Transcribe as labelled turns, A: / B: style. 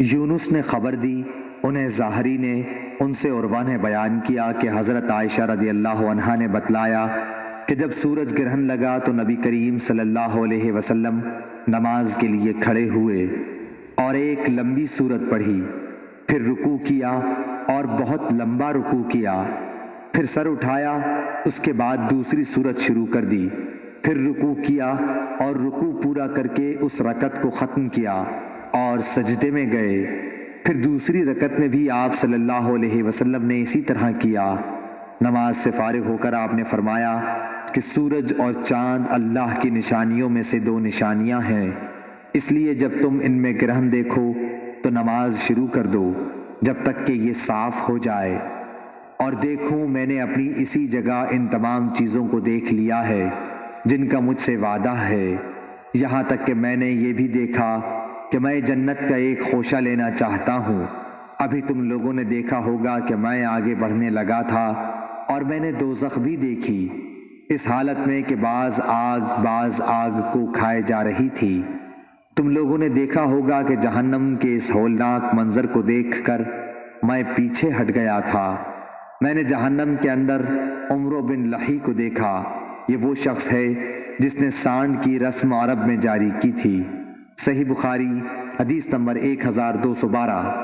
A: یونس نے خبر دی، انہیں ظاہری نے، ان سے عروہ نے بیان کیا کہ حضرت عائشہ رضی اللہ عنہا نے بتلایا کہ جب سورج گرہن لگا تو نبی کریم صلی اللہ علیہ وسلم نماز کے لیے کھڑے ہوئے اور ایک لمبی سورت پڑھی، پھر رکوع کیا اور بہت لمبا رکوع کیا، پھر سر اٹھایا، اس کے بعد دوسری سورت شروع کر دی، پھر رکوع کیا اور رکوع پورا کر کے اس رکعت کو ختم کیا اور سجدے میں گئے، پھر دوسری رکعت میں بھی آپ صلی اللہ علیہ وسلم نے اسی طرح کیا۔ نماز سے فارغ ہو کر آپ نے فرمایا کہ سورج اور چاند اللہ کی نشانیوں میں سے دو نشانیاں ہیں، اس لیے جب تم ان میں گرہن دیکھو تو نماز شروع کر دو جب تک کہ یہ صاف ہو جائے، اور دیکھوں میں نے اپنی اسی جگہ ان تمام چیزوں کو دیکھ لیا ہے جن کا مجھ سے وعدہ ہے، یہاں تک کہ میں نے یہ بھی دیکھا کہ میں جنت کا ایک خوشہ لینا چاہتا ہوں۔ ابھی تم لوگوں نے دیکھا ہوگا کہ میں آگے بڑھنے لگا تھا اور میں نے دوزخ بھی دیکھی، اس حالت میں کہ بعض آگ کو کھائے جا رہی تھی۔ تم لوگوں نے دیکھا ہوگا کہ جہنم کے اس ہولناک منظر کو دیکھ کر میں پیچھے ہٹ گیا تھا۔ میں نے جہنم کے اندر عمرو بن لحی کو دیکھا، یہ وہ شخص ہے جس نے سانڈ کی رسم عرب میں جاری کی تھی۔ صحیح بخاری حدیث نمبر 1212۔